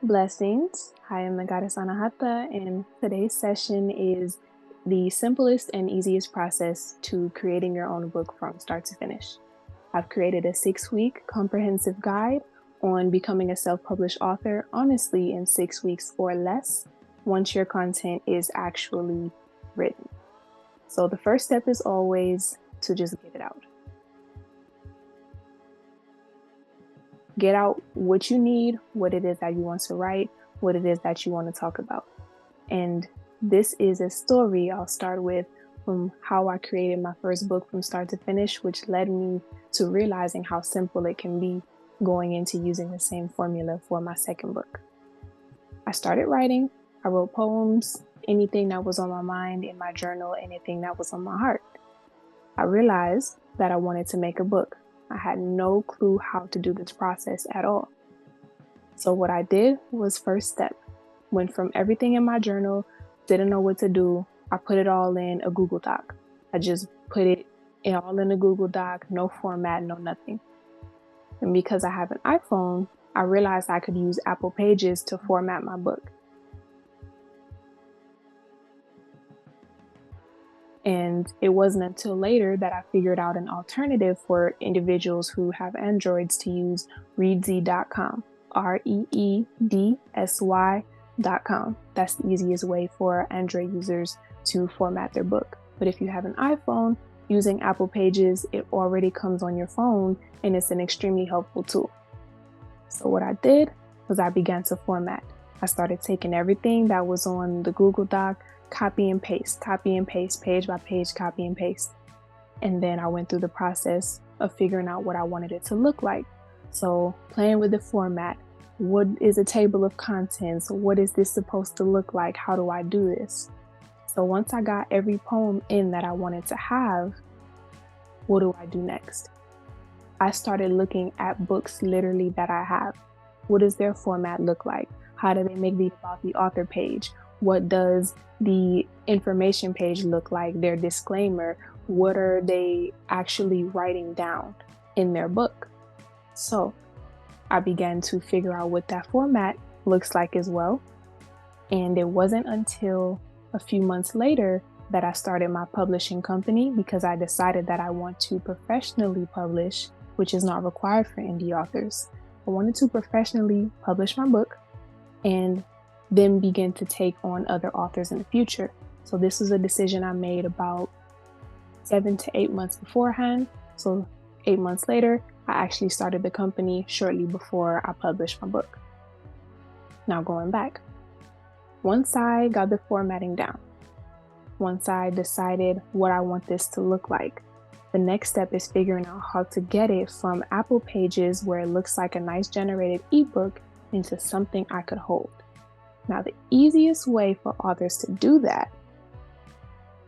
Blessings. I am the Goddess Anahata, and today's session is the simplest and easiest process to creating your own book from start to finish. I've created a 6-week comprehensive guide on becoming a self-published author, honestly, in 6 weeks or less, once your content is actually written. So the first step is always to just get it out. Get out what you need, what it is that you want to write, what it is that you want to talk about. And this is a story I'll start with from how I created my first book from start to finish, which led me to realizing how simple it can be going into using the same formula for my second book. I started writing. I wrote poems, anything that was on my mind in my journal, anything that was on my heart. I realized that I wanted to make a book. I had no clue how to do this process at all. So what I did was first step. Went from everything in my journal, didn't know what to do. I put it all in a Google Doc. I just put it all in a Google Doc, no format, no nothing. And because I have an iPhone, I realized I could use Apple Pages to format my book. And it wasn't until later that I figured out an alternative for individuals who have Androids to use reedsy.com, reedsy.com. That's the easiest way for Android users to format their book. But if you have an iPhone, using Apple Pages, it already comes on your phone and it's an extremely helpful tool. So what I did was I began to format. I started taking everything that was on the Google Doc, copy and paste, page by page, copy and paste. And then I went through the process of figuring out what I wanted it to look like. So playing with the format, what is a table of contents? What is this supposed to look like? How do I do this? So once I got every poem in that I wanted to have, what do I do next? I started looking at books literally that I have. What does their format look like? How do they make the about the author page? What does the information page look like? Their disclaimer? What are they actually writing down in their book? So I began to figure out what that format looks like as well. And it wasn't until a few months later that I started my publishing company, because I decided that I want to professionally publish, which is not required for indie authors. I wanted to professionally publish my book and then begin to take on other authors in the future. So this was a decision I made about 7 to 8 months beforehand. So 8 months later, I actually started the company shortly before I published my book. Now going back, once I got the formatting down, once I decided what I want this to look like, the next step is figuring out how to get it from Apple Pages, where it looks like a nice generated ebook, into something I could hold. Now, the easiest way for authors to do that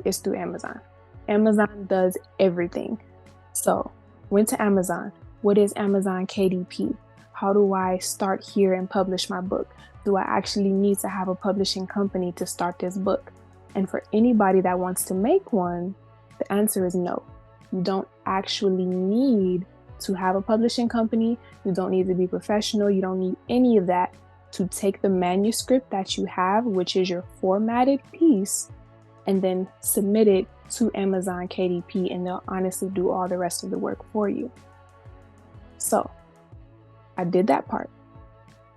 is through Amazon. Amazon does everything. So, went to Amazon. What is Amazon KDP? How do I start here and publish my book? Do I actually need to have a publishing company to start this book? And for anybody that wants to make one, the answer is no. You don't actually need to have a publishing company. You don't need to be professional. You don't need any of that to take the manuscript that you have, which is your formatted piece, and then submit it to Amazon KDP, and they'll honestly do all the rest of the work for you. So I did that part,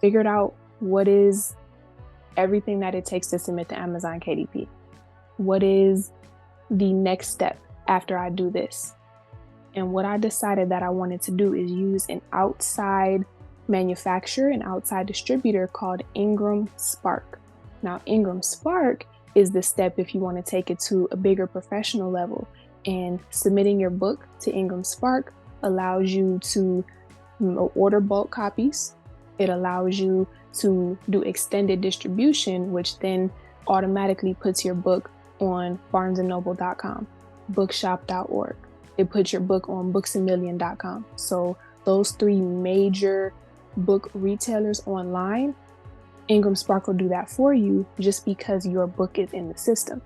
figured out what is everything that it takes to submit to Amazon KDP. What is the next step after I do this? And what I decided that I wanted to do is use an outside manufacturer, an outside distributor called Ingram Spark. Now, Ingram Spark is the step if you want to take it to a bigger professional level. And submitting your book to Ingram Spark allows you to order bulk copies. It allows you to do extended distribution, which then automatically puts your book on barnesandnoble.com, bookshop.org. It puts your book on booksamillion.com. So those 3 major book retailers online, Ingram Spark will do that for you just because your book is in the system.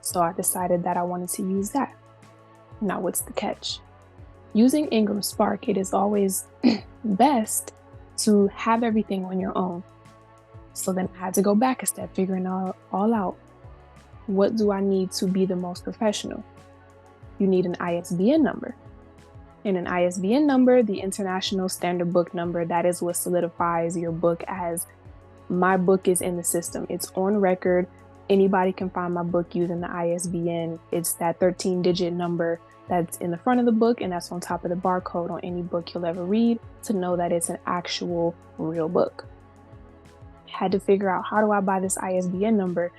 So I decided that I wanted to use that. Now, what's the catch? Using Ingram Spark, it is always best to have everything on your own. So then I had to go back a step, figuring all out. What do I need to be the most professional? You need an ISBN number. And an ISBN number, the International Standard Book Number, that is what solidifies your book as my book is in the system. It's on record. Anybody can find my book using the ISBN. It's that 13-digit number that's in the front of the book, and that's on top of the barcode on any book you'll ever read to know that it's an actual real book. Had to figure out, how do I buy this ISBN number?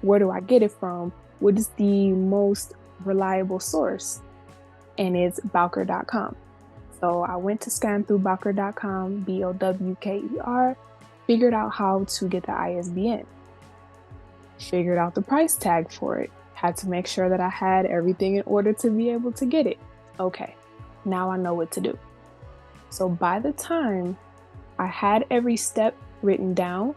Where do I get it from? What is the most reliable source? And it's Bowker.com. So I went to scan through Bowker.com, Bowker, figured out how to get the ISBN, figured out the price tag for it, had to make sure that I had everything in order to be able to get it. Okay, now I know what to do. So by the time I had every step written down,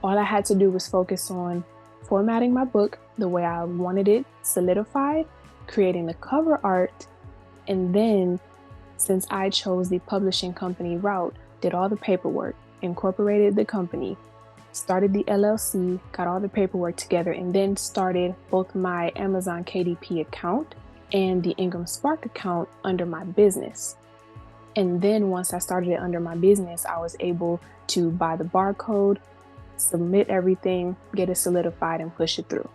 all I had to do was focus on formatting my book the way I wanted it solidified, creating the cover art, and then, since I chose the publishing company route, did all the paperwork, incorporated the company, started the LLC, got all the paperwork together, and then started both my Amazon KDP account and the Ingram Spark account under my business. And then once I started it under my business, I was able to buy the barcode, submit everything, get it solidified, and push it through.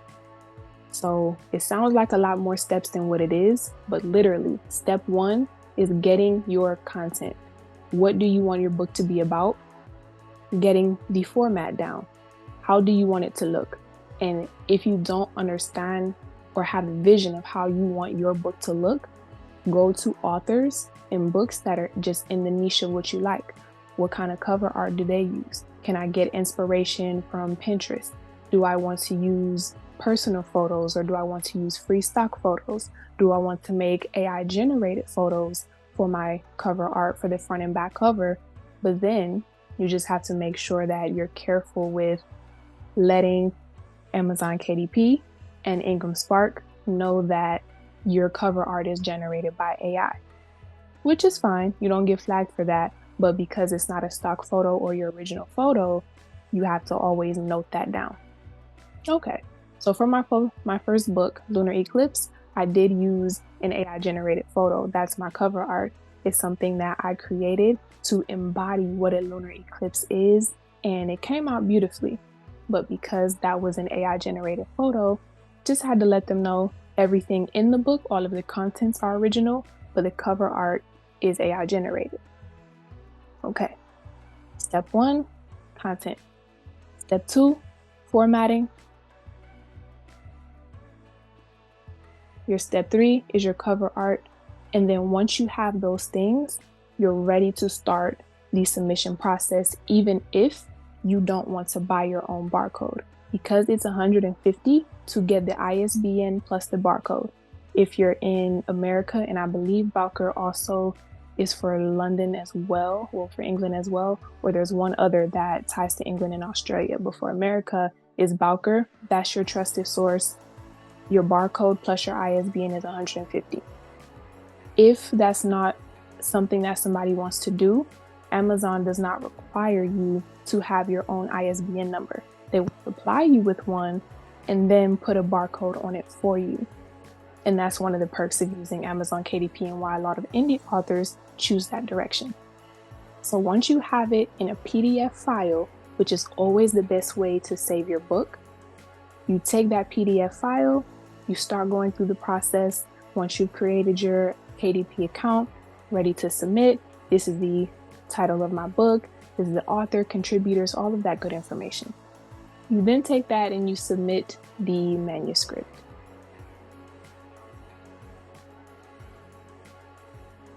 So it sounds like a lot more steps than what it is, but literally, step one is getting your content. What do you want your book to be about? Getting the format down. How do you want it to look? And if you don't understand or have a vision of how you want your book to look, go to authors and books that are just in the niche of what you like. What kind of cover art do they use? Can I get inspiration from Pinterest? Do I want to use personal photos, or do I want to use free stock photos? Do I want to make AI generated photos for my cover art for the front and back cover? But then you just have to make sure that you're careful with letting Amazon KDP and Ingram Spark know that your cover art is generated by AI, which is fine. You don't get flagged for that, but because it's not a stock photo or your original photo, you have to always note that down. Okay. So for my first book, Lunar Eclipse, I did use an AI generated photo. That's my cover art. It's something that I created to embody what a lunar eclipse is, and it came out beautifully. But because that was an AI generated photo, just had to let them know everything in the book, all of the contents are original, but the cover art is AI generated. Okay. Step one, content. Step two, formatting. Your step three is your cover art. And then once you have those things, you're ready to start the submission process, even if you don't want to buy your own barcode, because it's $150 to get the ISBN plus the barcode. If you're in America, and I believe Bowker also is for London as well, well, for England as well, or there's one other that ties to England and Australia, but for America is Bowker. That's your trusted source. Your barcode plus your ISBN is $150. If that's not something that somebody wants to do, Amazon does not require you to have your own ISBN number. They will supply you with one and then put a barcode on it for you. And that's one of the perks of using Amazon KDP and why a lot of indie authors choose that direction. So once you have it in a PDF file, which is always the best way to save your book, you take that PDF file, you start going through the process. Once you've created your KDP account, ready to submit, this is the title of my book, this is the author, contributors, all of that good information. You then take that and you submit the manuscript.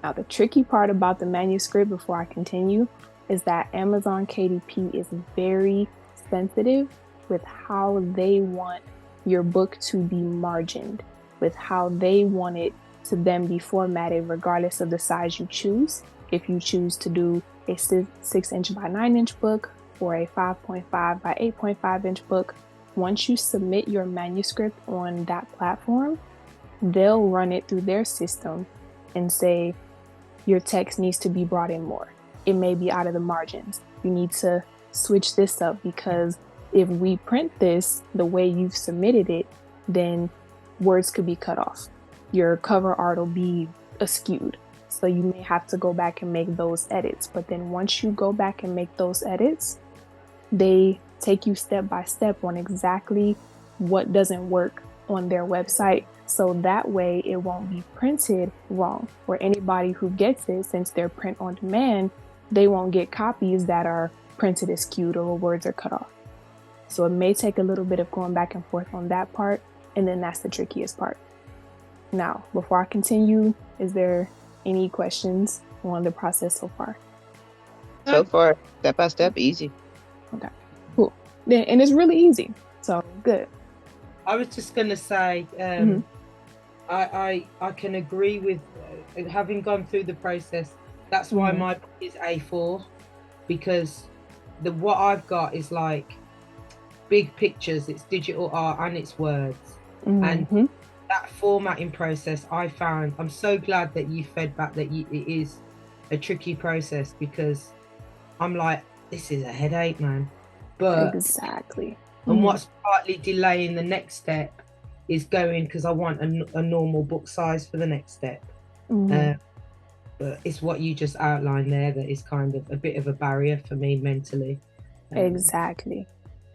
Now, the tricky part about the manuscript, before I continue, is that Amazon KDP is very sensitive with how they want your book to be margined, with how they want it to then be formatted regardless of the size you choose. If you choose to do a 6-inch by 9-inch book or a 5.5 by 8.5 inch book, once you submit your manuscript on that platform, they'll run it through their system and say, your text needs to be brought in more. It may be out of the margins. You need to switch this up, because if we print this the way you've submitted it, then words could be cut off. Your cover art will be askewed. So you may have to go back and make those edits. But then once you go back and make those edits, they take you step by step on exactly what doesn't work on their website. So that way it won't be printed wrong. For anybody who gets it, since they're print on demand, they won't get copies that are printed askewed or words are cut off. So it may take a little bit of going back and forth on that part. And then that's the trickiest part. Now, before I continue, is there any questions on the process so far? So far, step by step, easy. Okay, cool. And it's really easy. So good. I was just going to say, I can agree with having gone through the process. That's why my book is A4, because what I've got is like big pictures, it's digital art and it's words. And that formatting process, I found, I'm so glad that you fed back that it is a tricky process, because I'm like, this is a headache, man. But exactly. And what's partly delaying the next step is going, because I want a normal book size for the next step. But it's what you just outlined there that is kind of a bit of a barrier for me mentally. Exactly.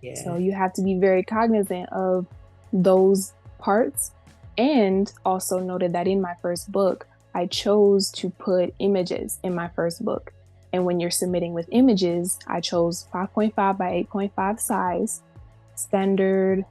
Yeah. So you have to be very cognizant of those parts. And also noted that in my first book, I chose to put images in my first book. And when you're submitting with images, I chose 5.5 by 8.5 size, standard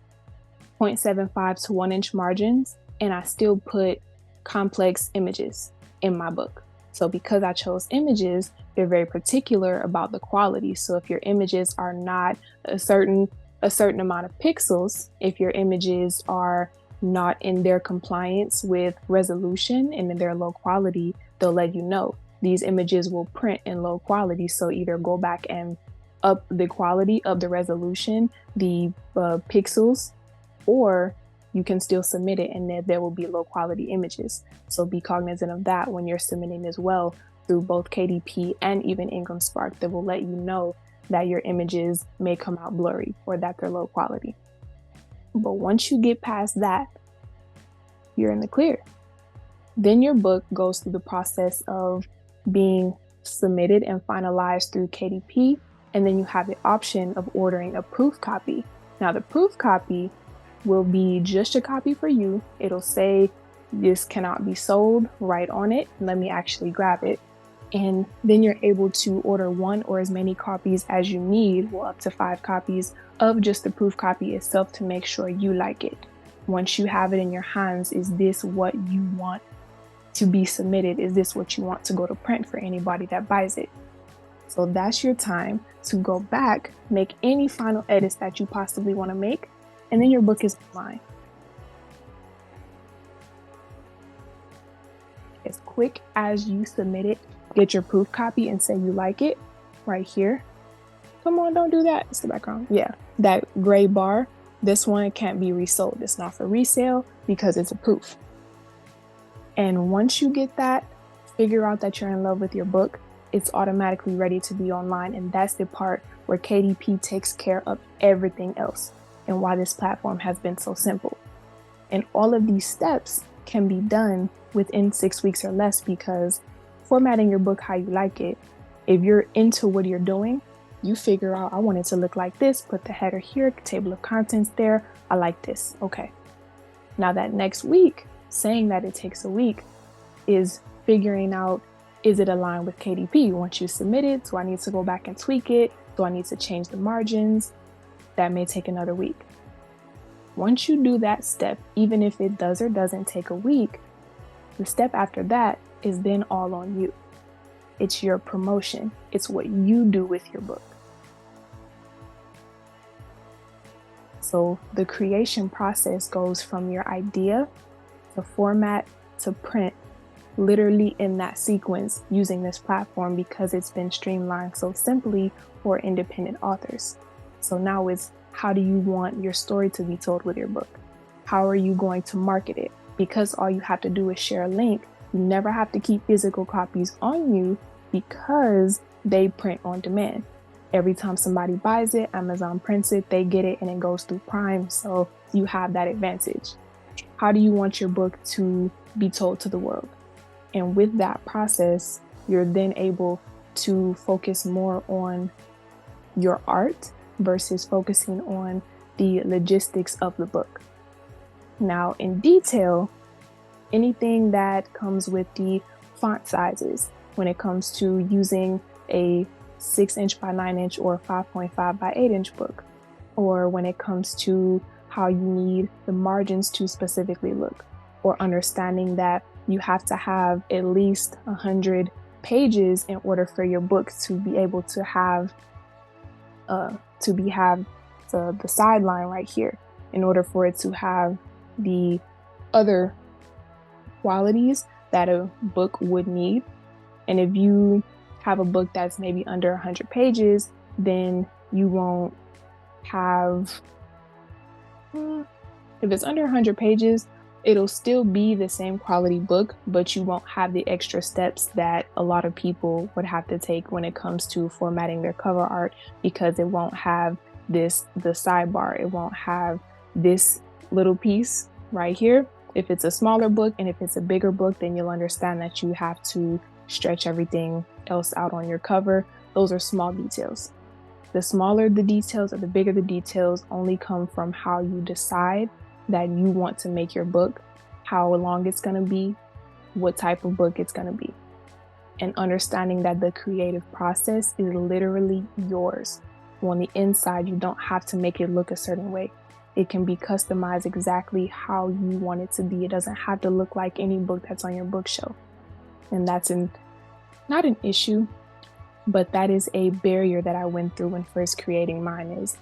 0.75 to 1 inch margins, and I still put complex images in my book. So because I chose images, they're very particular about the quality. So if your images are not a certain amount of pixels, if your images are not in their compliance with resolution and in their low quality, they'll let you know. These images will print in low quality. So either go back and up the quality of the resolution, the pixels, or you can still submit it and there will be low quality images. So be cognizant of that when you're submitting as well through both KDP and even Ingram Spark. That will let you know that your images may come out blurry or that they're low quality. But once you get past that, you're in the clear. Then your book goes through the process of being submitted and finalized through KDP, and then you have the option of ordering a proof copy. Now the proof copy will be just a copy for you. It'll say this cannot be sold right on it. Let me actually grab it. And then you're able to order one or as many copies as you need, well, up to 5 copies of just the proof copy itself to make sure you like it. Once you have it in your hands, is this what you want to be submitted? Is this what you want to go to print for anybody that buys it? So that's your time to go back, make any final edits that you possibly want to make, and then your book is online. As quick as you submit it, get your proof copy and say you like it right here. Come on, don't do that. It's the background. Yeah, that gray bar. This one can't be resold. It's not for resale because it's a proof. And once you get that, figure out that you're in love with your book, it's automatically ready to be online. And that's the part where KDP takes care of everything else and why this platform has been so simple. And all of these steps can be done within 6 weeks or less, because formatting your book how you like it, if you're into what you're doing, you figure out, I want it to look like this, put the header here, table of contents there, I like this, okay. Now that next week, saying that it takes a week, is figuring out, is it aligned with KDP? Once you submit it, do I need to go back and tweak it? Do I need to change the margins? That may take another week. Once you do that step, even if it does or doesn't take a week, the step after that is then all on you. It's your promotion. It's what you do with your book. So the creation process goes from your idea to format to print, literally in that sequence, using this platform because it's been streamlined so simply for independent authors. So now it's, how do you want your story to be told with your book? How are you going to market it? Because all you have to do is share a link. You never have to keep physical copies on you because they print on demand. Every time somebody buys it, Amazon prints it, they get it, and it goes through Prime. So you have that advantage. How do you want your book to be told to the world? And with that process, you're then able to focus more on your art versus focusing on the logistics of the book. Now, in detail, anything that comes with the font sizes, when it comes to using a 6-inch by 9-inch or 5.5 by 8-inch book, or when it comes to how you need the margins to specifically look, or understanding that you have to have at least 100 pages in order for your book to be able to have the sideline right here, in order for it to have the other qualities that a book would need. And if you have a book that's maybe under 100 pages, then you won't have, if it's under 100 pages, it'll still be the same quality book, but you won't have the extra steps that a lot of people would have to take when it comes to formatting their cover art, because it won't have the sidebar. It won't have this little piece right here. If it's a smaller book, and if it's a bigger book, then you'll understand that you have to stretch everything else out on your cover. Those are small details. The smaller the details or the bigger the details only come from how you decide that you want to make your book, how long it's going to be, what type of book it's going to be, and understanding that the creative process is literally yours. On the inside, you don't have to make it look a certain way. It can be customized exactly how you want it to be. It doesn't have to look like any book that's on your bookshelf. And that's not an issue, but that is a barrier that I went through when first creating mine. Is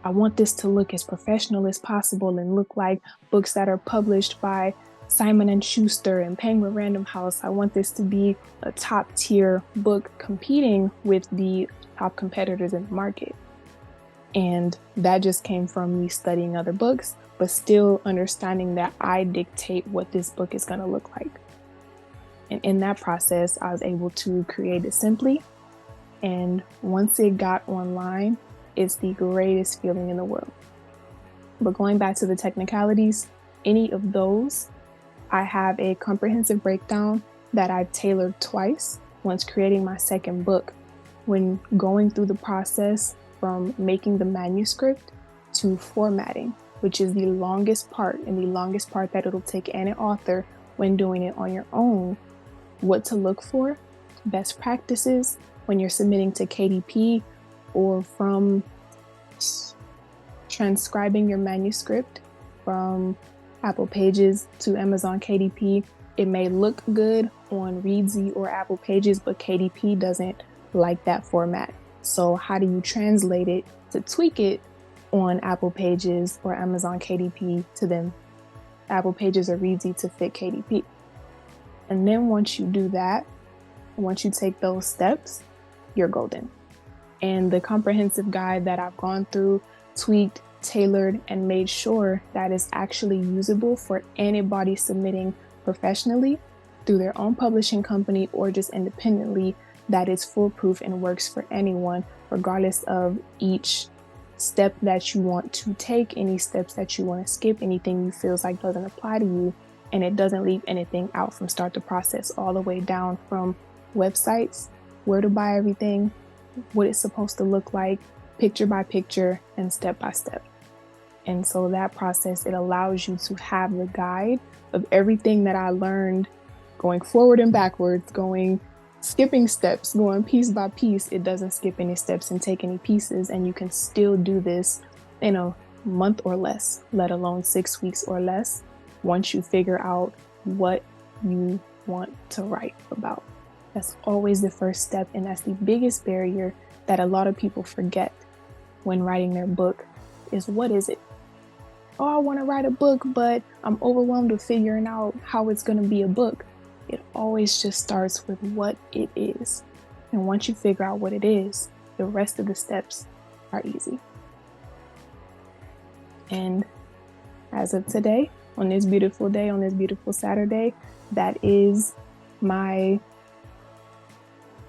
I want this to look as professional as possible and look like books that are published by Simon & Schuster and Penguin Random House. I want this to be a top tier book competing with the top competitors in the market. And that just came from me studying other books, but still understanding that I dictate what this book is going to look like. And in that process, I was able to create it simply. And once it got online, it's the greatest feeling in the world. But going back to the technicalities, any of those, I have a comprehensive breakdown that I've tailored twice once creating my second book. When going through the process from making the manuscript to formatting, which is the longest part, and the longest part that it'll take any author when doing it on your own, what to look for, best practices when you're submitting to KDP, or from transcribing your manuscript from Apple Pages to Amazon KDP. It may look good on Readsy or Apple Pages, but KDP doesn't like that format. So how do you translate it to tweak it on Apple Pages or Amazon KDP to them Apple Pages or Readsy to fit KDP? And then once you do that, once you take those steps, you're golden. And the comprehensive guide that I've gone through, tweaked, tailored, and made sure that is actually usable for anybody submitting professionally through their own publishing company or just independently, that is foolproof and works for anyone, regardless of each step that you want to take, any steps that you want to skip, anything you feels like doesn't apply to you, and it doesn't leave anything out from start to process, all the way down from websites, where to buy everything, what it's supposed to look like, picture by picture and step by step. And so that process, it allows you to have the guide of everything that I learned, going forward and backwards, skipping steps, going piece by piece. It doesn't skip any steps and take any pieces, and you can still do this in a month or less, let alone 6 weeks or less, once you figure out what you want to write about. That's always the first step, and that's the biggest barrier that a lot of people forget when writing their book is, what is it? Oh, I want to write a book, but I'm overwhelmed with figuring out how it's going to be a book. It always just starts with what it is. And once you figure out what it is, the rest of the steps are easy. And as of today, on this beautiful day, on this beautiful Saturday, that is my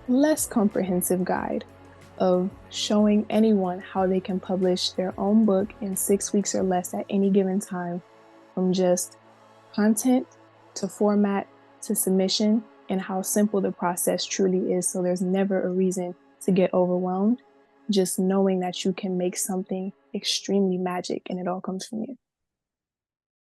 less comprehensive guide of showing anyone how they can publish their own book in 6 weeks or less at any given time, from just content to format to submission, and how simple the process truly is. So there's never a reason to get overwhelmed, just knowing that you can make something extremely magic and it all comes from you.